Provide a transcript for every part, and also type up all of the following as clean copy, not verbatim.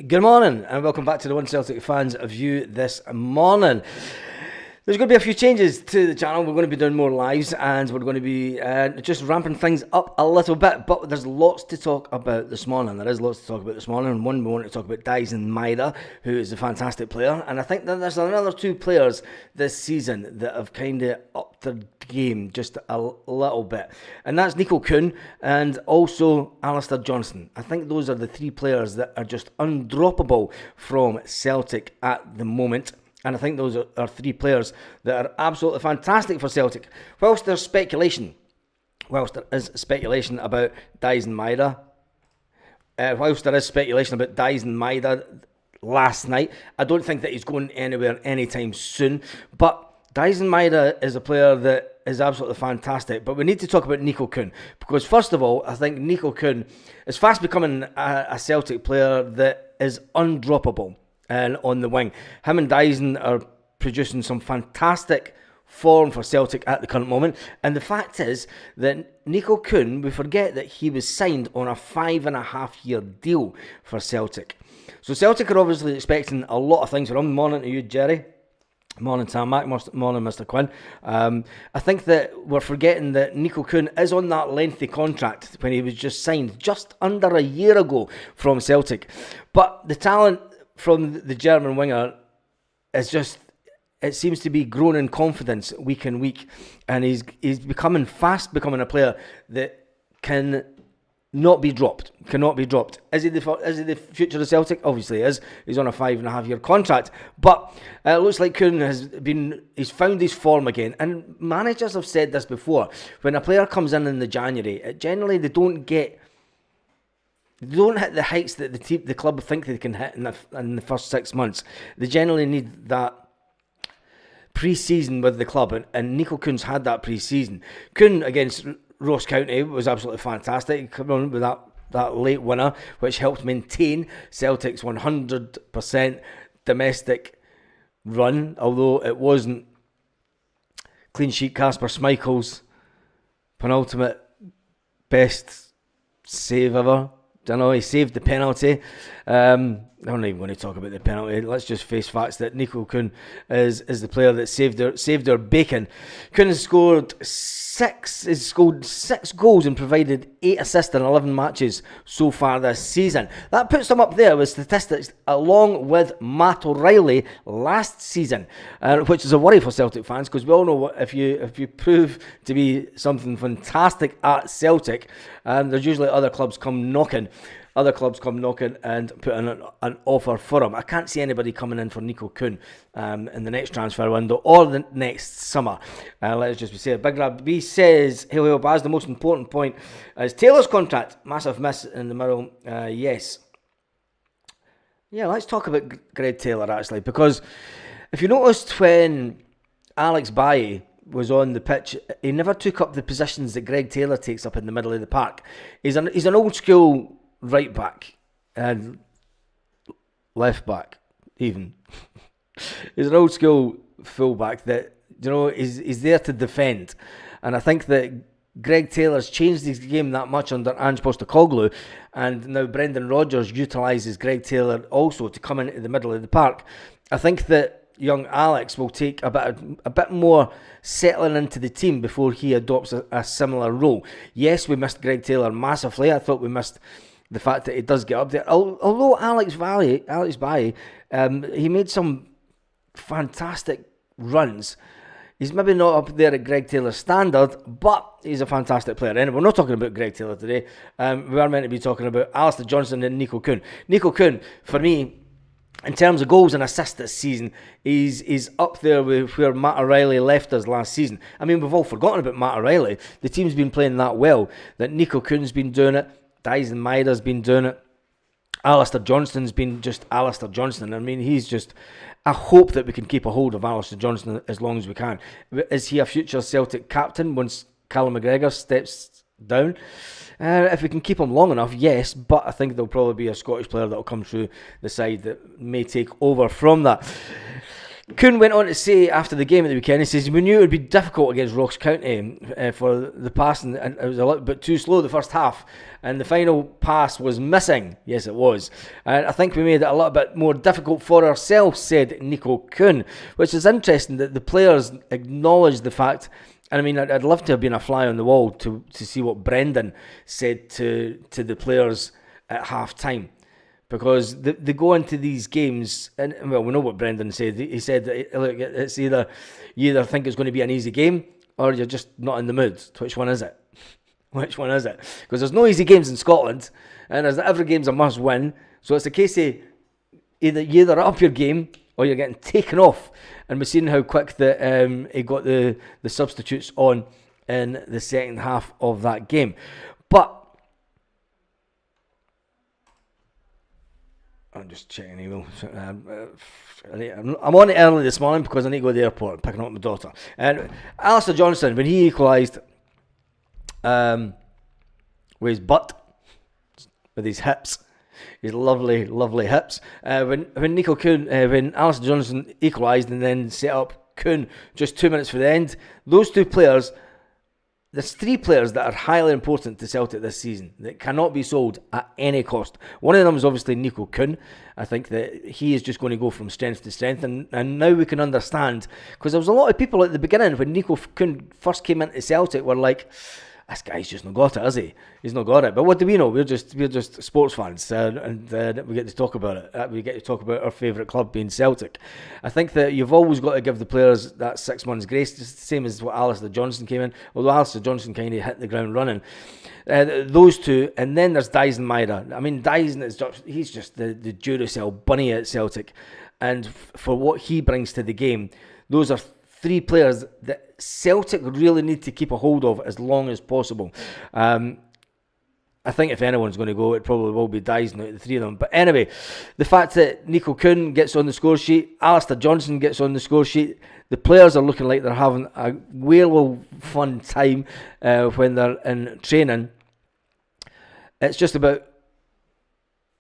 Good morning and welcome back to the One Celtic Fans View this morning. There's going to be a few changes to the channel. We're going to be doing more lives and we're going to be just ramping things up a little bit. But there's lots to talk about this morning. There is lots to talk about this morning. One, we want to talk about Dyson Maida, who is a fantastic player. And I think that there's another two players this season that have kind of upped their game just a little bit. And that's Nico Kuhn and also Alistair Johnston. I think those are the three players that are just undroppable from Celtic at the moment. And I think those are three players that are absolutely fantastic for Celtic. Whilst there is speculation about Dyson Maida, last night, I don't think that he's going anywhere anytime soon. But Dyson Maida is a player that is absolutely fantastic. But we need to talk about Nico Kuhn. Because first of all, I think Nico Kuhn is fast becoming a Celtic player that is undroppable. And on the wing, him and Dyson are producing some fantastic form for Celtic at the current moment. And the fact is that Nico Kuhn, we forget that he was signed on a 5.5-year deal for Celtic. So Celtic are obviously expecting a lot of things from him. Morning to you, Jerry. Morning, Sam Mac. Morning, Mr. Quinn. I think that we're forgetting that Nico Kuhn is on that lengthy contract when he was just signed just under a year ago from Celtic. But the talent from the German winger is just, it seems to be growing in confidence week in week, and he's becoming a player that cannot be dropped. Is he the future of Celtic? Obviously he is. He's on a 5.5-year contract, but it looks like Kuhn he's found his form again. And managers have said this before: when a player comes in the January, generally they don't hit the heights that the club think they can hit in the first 6 months. They generally need that pre-season with the club, and Nico Kuhn's had that pre-season. Kuhn against Ross County was absolutely fantastic, coming on with that late winner, which helped maintain Celtic's 100% domestic run, although it wasn't clean sheet Kasper Schmeichel's penultimate best save ever. I know he saved the penalty. I'm not even going to talk about the penalty. Let's just face facts that Nico Kuhn is the player that saved their bacon. Kuhn has scored six goals and provided 8 assists in 11 matches so far this season. That puts him up there with statistics along with Matt O'Reilly last season, which is a worry for Celtic fans, because we all know if you prove to be something fantastic at Celtic, there's usually other clubs come knocking and put in an offer for him. I can't see anybody coming in for Nico Kuhn in the next transfer window or the next summer. Let's just be safe. Big Rab B says, hail Baz, the most important point is Taylor's contract. Massive miss in the middle. Yes. Yeah, let's talk about Greg Taylor actually, because if you noticed when Alex Bailly was on the pitch, he never took up the positions that Greg Taylor takes up in the middle of the park. He's an old school right back and left back even. He's an old school full back that, is there to defend. And I think that Greg Taylor's changed his game that much under Ange Postecoglou, and now Brendan Rodgers utilises Greg Taylor also to come into the middle of the park. I think that young Alex will take a bit more settling into the team before he adopts a similar role. Yes, we missed Greg Taylor massively. I thought we missed the fact that he does get up there. Although Alex Bailly, he made some fantastic runs. He's maybe not up there at Greg Taylor's standard, but he's a fantastic player. Anyway, we're not talking about Greg Taylor today. We are meant to be talking about Alistair Johnston and Nico Kuhn. Nico Kuhn, for me, in terms of goals and assists this season, he's up there with where Matt O'Reilly left us last season. I mean, we've all forgotten about Matt O'Reilly. The team's been playing that well that Nico Kuhn's been doing it. Dyson Maida's been doing it. Alistair Johnston's been just Alistair Johnston. I mean, he's just... I hope that we can keep a hold of Alistair Johnston as long as we can. Is he a future Celtic captain once Callum McGregor steps down? If we can keep him long enough, yes, but I think there'll probably be a Scottish player that'll come through the side that may take over from that. Kuhn went on to say after the game at the weekend, he says, we knew it would be difficult against Ross County for the passing, and it was a little bit too slow the first half, and the final pass was missing. Yes, it was. And I think we made it a little bit more difficult for ourselves, said Nico Kuhn, which is interesting that the players acknowledged the fact. And I mean, I'd love to have been a fly on the wall to see what Brendan said to the players at half time. Because they go into these games, and well, we know what Brendan said. He said that, look, it's either you either think it's going to be an easy game or you're just not in the mood. Which one is it? Which one is it? Because there's no easy games in Scotland, and every game's a must win. So it's a case of you either up your game or you're getting taken off. And we've seen how quick that he got the substitutes on in the second half of that game. But I'm just checking email. I'm on it early this morning because I need to go to the airport picking up my daughter. And Alistair Johnson, when he equalised with his butt, with his hips, his lovely, lovely hips. When Nico Kuhn, when Alistair Johnson equalised and then set up Kuhn just 2 minutes for the end, those two players. There's three players that are highly important to Celtic this season that cannot be sold at any cost. One of them is obviously Nico Kuhn. I think that he is just going to go from strength to strength. And now we can understand, because there was a lot of people at the beginning when Nico Kuhn first came into Celtic were like, this guy's just not got it, has he? He's not got it. But what do we know? We're just sports fans, and we get to talk about it. We get to talk about our favourite club being Celtic. I think that you've always got to give the players that 6 months grace, just the same as what Alistair Johnson came in. Although Alistair Johnson kind of hit the ground running. Those two, and then there's Dyson Maeda. I mean, Dyson he's just the Duracell bunny at Celtic, and for what he brings to the game, those are three players that Celtic really need to keep a hold of as long as possible. I think if anyone's going to go, it probably will be Dyson out of the three of them. But anyway, the fact that Nico Kuhn gets on the score sheet, Alistair Johnson gets on the score sheet, the players are looking like they're having a whale of fun time when they're in training. It's just about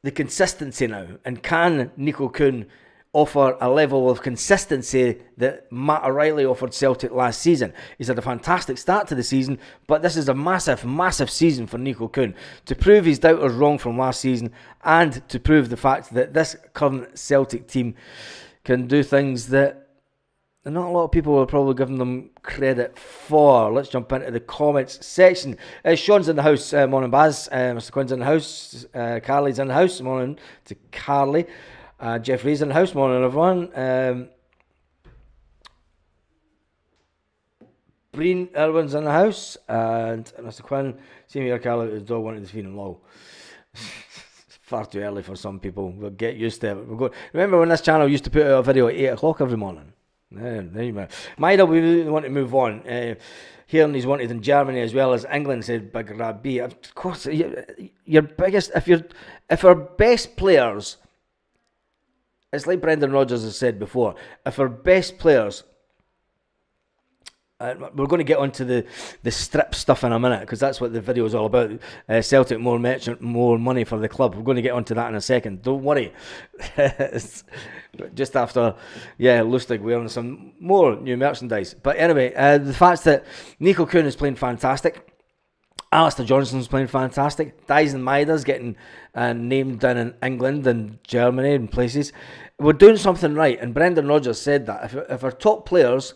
the consistency now. And can Nico Kuhn offer a level of consistency that Matt O'Reilly offered Celtic last season? He's had a fantastic start to the season, but this is a massive, massive season for Nico Kuhn to prove his doubters wrong from last season and to prove the fact that this current Celtic team can do things that not a lot of people are probably giving them credit for. Let's jump into the comments section. Sean's in the house. Morning, Baz. Mr. Quinn's in the house. Carly's in the house. Morning to Carly. Jeffrey's in the house. Morning, everyone. Breen Irwin's in the house. And Mr. Quinn, see me here, Carly, the dog wanted to feed him low. Far too early for some people. We'll get used to it. Remember when this channel used to put out a video at 8 o'clock every morning? There you go. Maida, we really want to move on. Hearing he's wanted in Germany as well as England, said Big Rabbi. Of course, your biggest, if our best players, it's like Brendan Rodgers has said before, if our best players, we're going to get onto the strip stuff in a minute because that's what the video is all about. Celtic more merchant, more money for the club. We're going to get onto that in a second. Don't worry. Just after, Lustig wearing some more new merchandise. But anyway, the fact that Nico Kuhn is playing fantastic. Alistair Johnson's playing fantastic. Dyson Maeda's getting named down in England and Germany and places. We're doing something right. And Brendan Rodgers said that. If our top players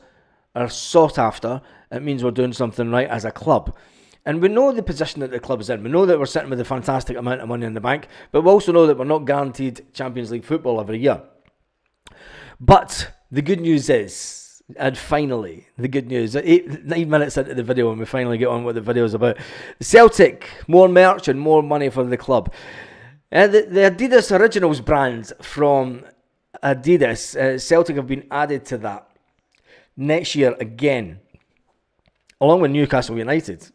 are sought after, it means we're doing something right as a club. And we know the position that the club is in. We know that we're sitting with a fantastic amount of money in the bank, but we also know that we're not guaranteed Champions League football every year. But the good news is, and finally, the good news, 9 minutes into the video and we finally get on what the video is about. Celtic, more merch and more money for the club. The Adidas Originals brand from Adidas, Celtic have been added to that next year again, along with Newcastle United,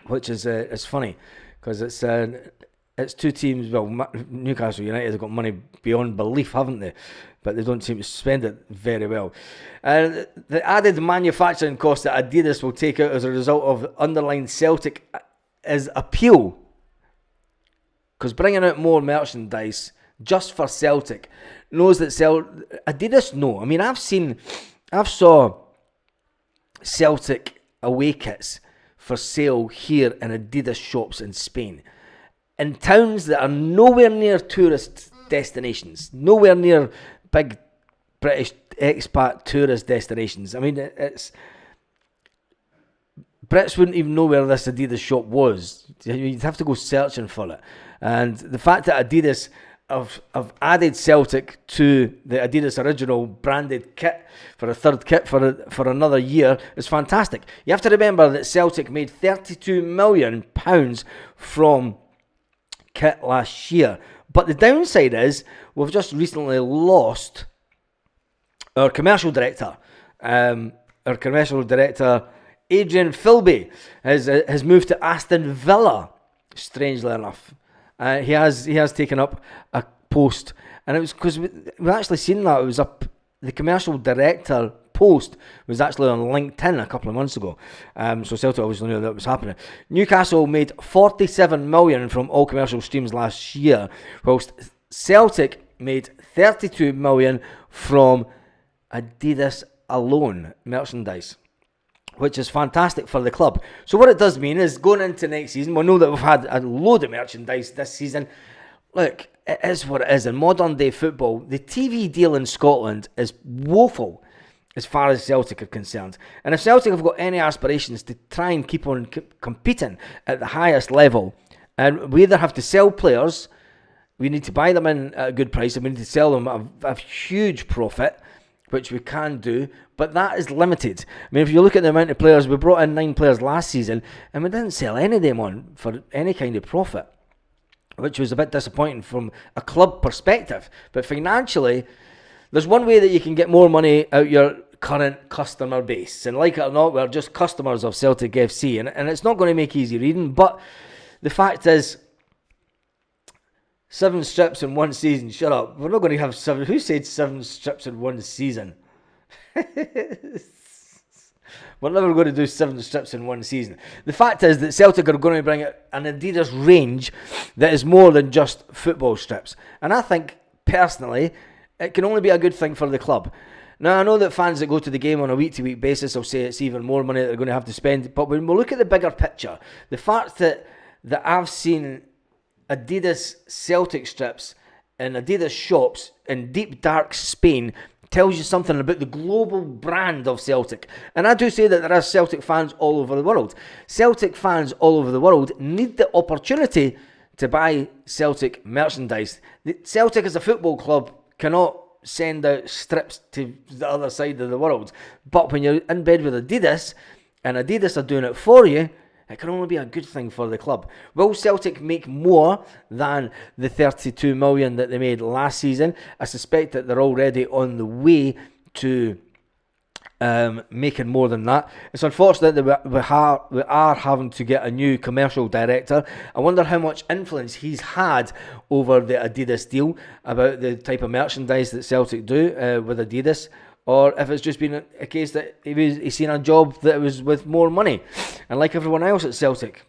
which is it's funny because it's two teams. Well, Newcastle United have got money beyond belief, haven't they? But they don't seem to spend it very well. And the added manufacturing cost that Adidas will take out as a result of underlying Celtic is appeal, because bringing out more merchandise just for Celtic knows that Adidas know. I mean, I've saw Celtic away kits for sale here in Adidas shops in Spain, in towns that are nowhere near tourist destinations, nowhere near big British expat tourist destinations. I mean, it's Brits wouldn't even know where this Adidas shop was. You'd have to go searching for it. And the fact that Adidas have added Celtic to the Adidas original branded kit for a third kit for another year is fantastic. You have to remember that Celtic made £32 million from kit last year. But the downside is we've just recently lost our commercial director. Adrian Philby has moved to Aston Villa, strangely enough. He has taken up a post, and it was because we've actually seen that. It was up, the commercial director post was actually on LinkedIn a couple of months ago. So Celtic obviously knew that was happening. Newcastle made 47 million from all commercial streams last year, whilst Celtic made 32 million from Adidas alone merchandise, which is fantastic for the club. So what it does mean is, going into next season, we know that we've had a load of merchandise this season. Look, it is what it is. In modern day football, the TV deal in Scotland is woeful as far as Celtic are concerned. And if Celtic have got any aspirations to try and keep on competing at the highest level, and we either have to sell players, we need to buy them in at a good price, and we need to sell them at a huge profit, which we can do, but that is limited. I mean, if you look at the amount of players, we brought in 9 players last season, and we didn't sell any of them on for any kind of profit, which was a bit disappointing from a club perspective. But financially, there's one way that you can get more money out your current customer base, and like it or not, we're just customers of Celtic FC, and it's not going to make easy reading, but the fact is, 7 strips in one season. Shut up. We're not going to have 7. Who said 7 strips in one season? We're never going to do 7 strips in one season. The fact is that Celtic are going to bring out an Adidas range that is more than just football strips. And I think, personally, it can only be a good thing for the club. Now, I know that fans that go to the game on a week-to-week basis will say it's even more money that they're going to have to spend. But when we look at the bigger picture, the fact that I've seen Adidas Celtic strips in Adidas shops in deep dark Spain tells you something about the global brand of Celtic. And I do say that there are Celtic fans all over the world. Celtic fans all over the world need the opportunity to buy Celtic merchandise. Celtic as a football club cannot send out strips to the other side of the world. But when you're in bed with Adidas, and Adidas are doing it for you, it can only be a good thing for the club. Will Celtic make more than the 32 million that they made last season? I suspect that they're already on the way to making more than that. It's unfortunate that we are having to get a new commercial director. I wonder how much influence he's had over the Adidas deal, about the type of merchandise that Celtic do with Adidas. Or if it's just been a case that he's seen a job that was with more money. And like everyone else at Celtic,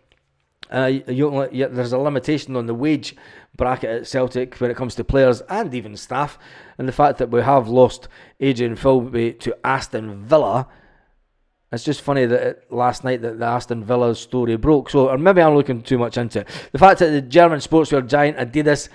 there's a limitation on the wage bracket at Celtic when it comes to players and even staff. And the fact that we have lost Adrian Philby to Aston Villa, it's just funny that last night that the Aston Villa story broke. So, or maybe I'm looking too much into it. The fact that the German sportswear giant Adidas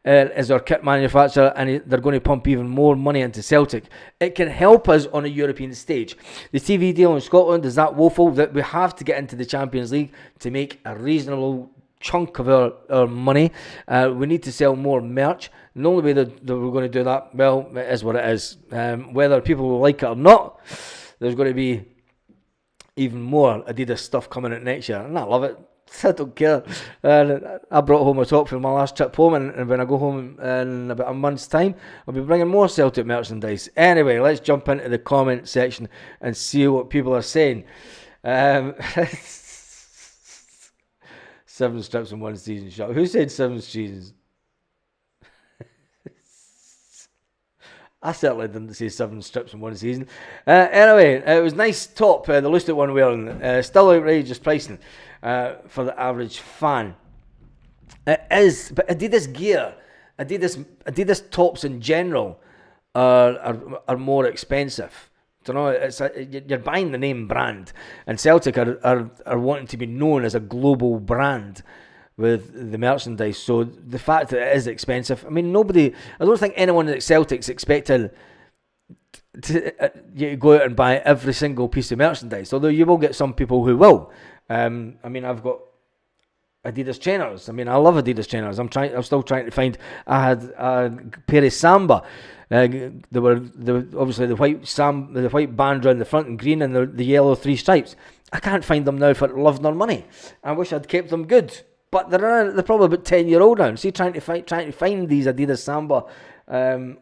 is our kit manufacturer, and they're going to pump even more money into Celtic. It can help us on a European stage. The TV deal in Scotland is that woeful that we have to get into the Champions League to make a reasonable chunk of our money. We need to sell more merch. The only way that we're going to do that, well, it is what it is. Whether people will like it or not, there's going to be even more Adidas stuff coming out next year, and I love it. I don't care. I brought home a top from my last trip home, and when I go home in about a month's time, I'll be bringing more Celtic merchandise. Anyway, let's jump into the comment section and see what people are saying. 7 strips in one season. Shot. Who said 7 seasons? I certainly didn't say 7 strips in one season. Anyway, it was nice top. The Lustig one wearing. Still outrageous pricing for the average fan. It is, but Adidas gear Adidas tops in general are more expensive. You know, you're buying the name brand, and Celtic are wanting to be known as a global brand with the merchandise. So the fact that it is expensive, I mean, I don't think anyone at Celtic's expecting you go out and buy every single piece of merchandise, although you will get some people who will. I mean, I've got Adidas trainers. I mean, I love Adidas trainers. I'm still trying to find. I had a pair of Samba. They were obviously the white band around the front in green, and the yellow 3 stripes. I can't find them now for love nor money. I wish I'd kept them good, but they're probably about 10-year-old now. See, trying to find these Adidas Samba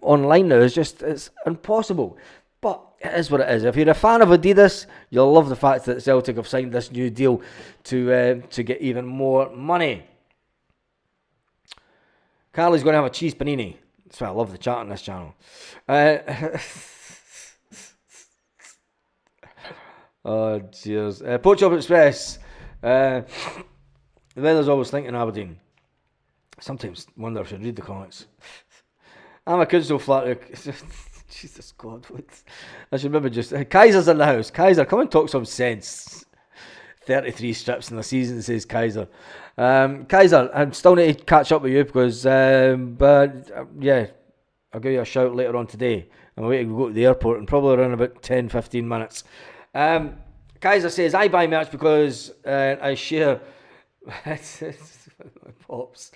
online now it's impossible. But it is what it is. If you're a fan of Adidas, you'll love the fact that Celtic have signed this new deal to get even more money. Carly's going to have a cheese panini. That's why I love the chat on this channel. Oh, cheers. Pork Chop Express. The weather's always thinking Aberdeen. Sometimes wonder if I should read the comments. I'm a Kunzel flat. Jesus God, I should maybe just... Kaiser's in the house. Kaiser, come and talk some sense. 33 strips in the season, says Kaiser. Kaiser, I still need to catch up with you because... yeah, I'll give you a shout later on today. I'm waiting to go to the airport in probably around about 10-15 minutes. Kaiser says, I buy merch because I share... my pops.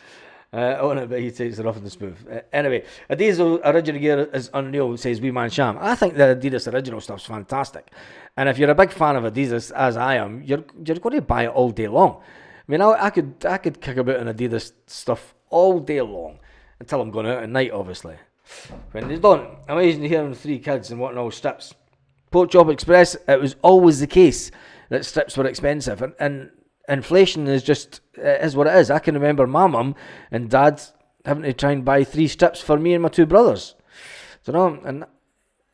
On it, but he takes it off in the smooth. Anyway, Adidas original gear is unreal, says Wee Man Sham. I think the Adidas original stuff's fantastic. And if you're a big fan of Adidas, as I am, you're going to buy it all day long. I mean, I could kick about in Adidas stuff all day long until I'm going out at night, obviously. When they don't, amazing hearing 3 kids and wanting all strips. Pork Chop Express, it was always the case that strips were expensive. And inflation is what it is. I can remember my mum and dad having to try and buy 3 strips for me and my 2 brothers. You know,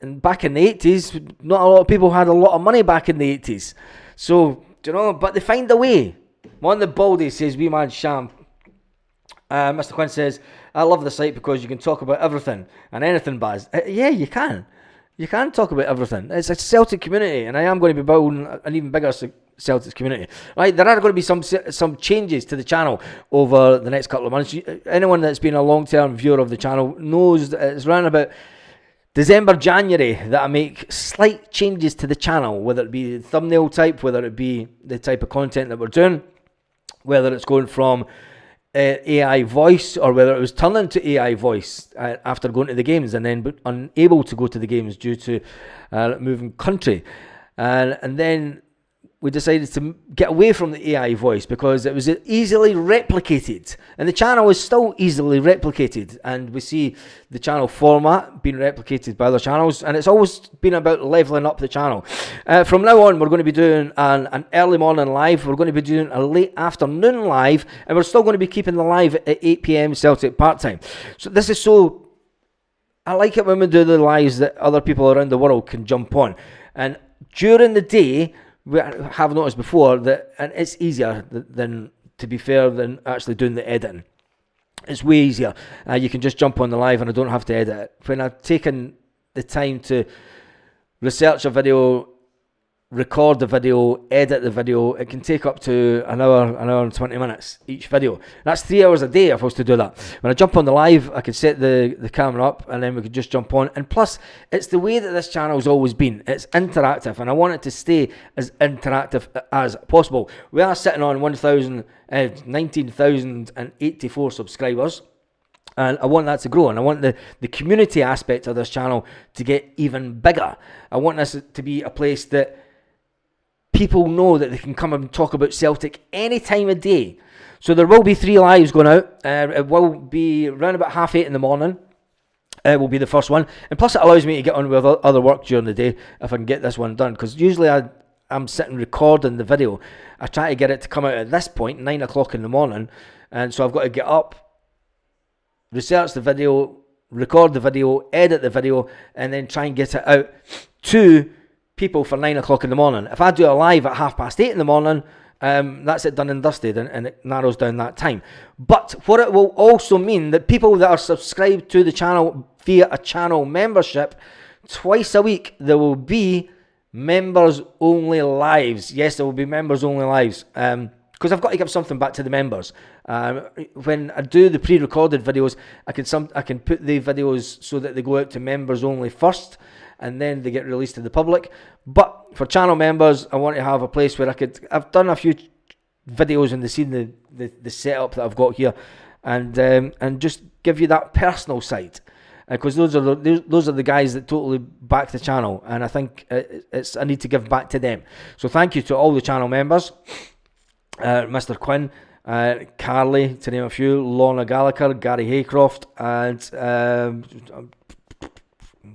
and back in the 80s, not a lot of people had a lot of money back in the 80s. So, you know, but they find a way. One the Baldy says, Wee Man Sham. Mr. Quinn says, I love the site because you can talk about everything and anything, Baz. Yeah, you can. You can talk about everything. It's a Celtic community, and I am going to be building an even bigger Celtics community. Right, there are going to be some changes to the channel over the next couple of months. Anyone that's been a long-term viewer of the channel knows that it's around about December, January that I make slight changes to the channel, whether it be the thumbnail type, whether it be the type of content that we're doing, whether it's going from AI voice or whether it was turning to AI voice after going to the games and then unable to go to the games due to moving country. And then we decided to get away from the AI voice because it was easily replicated, and the channel is still easily replicated, and we see the channel format being replicated by other channels, and it's always been about leveling up the channel. From now on, we're going to be doing an early morning live, we're going to be doing a late afternoon live, and we're still going to be keeping the live at 8 p.m. Celtic part-time. So this is I like it when we do the lives that other people around the world can jump on, and during the day, we have noticed before that, and it's easier than, to be fair, than actually doing the editing. It's way easier. You can just jump on the live and I don't have to edit it. When I've taken the time to research a video, record the video, edit the video, it can take up to an hour and 20 minutes each video. That's 3 hours a day if I was to do that. When I jump on the live, I could set the camera up and then we could just jump on. And plus, it's the way that this channel's always been. It's interactive, and I want it to stay as interactive as possible. We are sitting on 19,084 subscribers. And I want that to grow, and I want the community aspect of this channel to get even bigger. I want this to be a place that people know that they can come and talk about Celtic any time of day. So there will be 3 lives going out. It will be around about 8:30 in the morning. It will be the first one. And plus it allows me to get on with other work during the day if I can get this one done. Because usually I'm sitting recording the video. I try to get it to come out at this point, 9 o'clock in the morning. And so I've got to get up, research the video, record the video, edit the video, and then try and get it out to people for 9 o'clock in the morning. If I do a live at 8:30 in the morning, That's it done and dusted, and it narrows down that time. But what it will also mean that people that are subscribed to the channel via a channel membership, twice a week there will be members only lives. Yes, there will be members only lives. Because I've got to give something back to the members. When I do the pre-recorded videos, I can put the videos so that they go out to members only first, and then they get released to the public. But for channel members, I want to have a place where I've done a few videos and they've seen the setup that I've got here, and just give you that personal side. Because those are the guys that totally back the channel, and I think I need to give back to them. So thank you to all the channel members. Mr. Quinn, Carly, to name a few, Lorna Gallagher, Gary Haycroft, and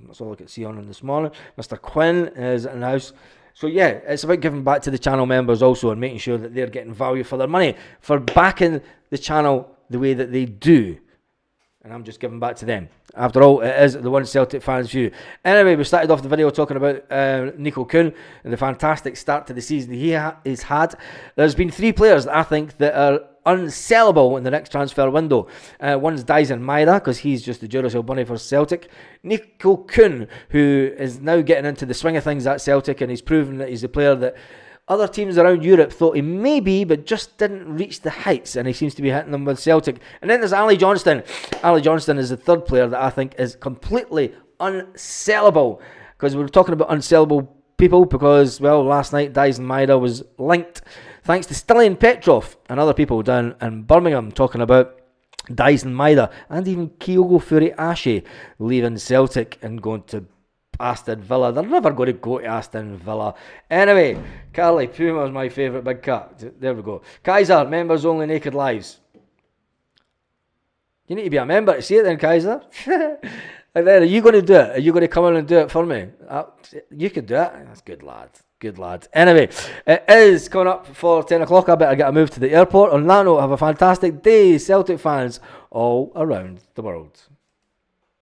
that's all I could see on this morning. Mr. Quinn is in the house. So yeah, it's about giving back to the channel members also, and making sure that they're getting value for their money, for backing the channel the way that they do. And I'm just giving back to them. After all, it is the One Celtic Fans View. Anyway, we started off the video talking about Nico Kuhn and the fantastic start to the season he has had. There's been 3 players that I think that are unsellable in the next transfer window. One's Dyson Maeda, because he's just the Duracell bunny for Celtic. Nico Kuhn, who is now getting into the swing of things at Celtic, and he's proven that he's a player that other teams around Europe thought he may be, but just didn't reach the heights, and he seems to be hitting them with Celtic. And then there's Ali Johnston. Ali Johnston is the third player that I think is completely unsellable, because we were talking about unsellable people because, well, last night Dyson Maeda was linked, thanks to Stilian Petrov and other people down in Birmingham talking about Dyson Maeda, and even Kyogo Furuhashi leaving Celtic and going to Aston Villa. They're never going to go to Aston Villa. Anyway, Carly, Puma's my favourite big cat. There we go. Kaiser, members only naked lives. You need to be a member to see it then, Kaiser. And then, are you going to do it? Are you going to come in and do it for me? You could do it. That's good, lad. Good lad. Anyway, it is coming up for 10 o'clock. I better get a move to the airport. On that note, have a fantastic day, Celtic fans all around the world.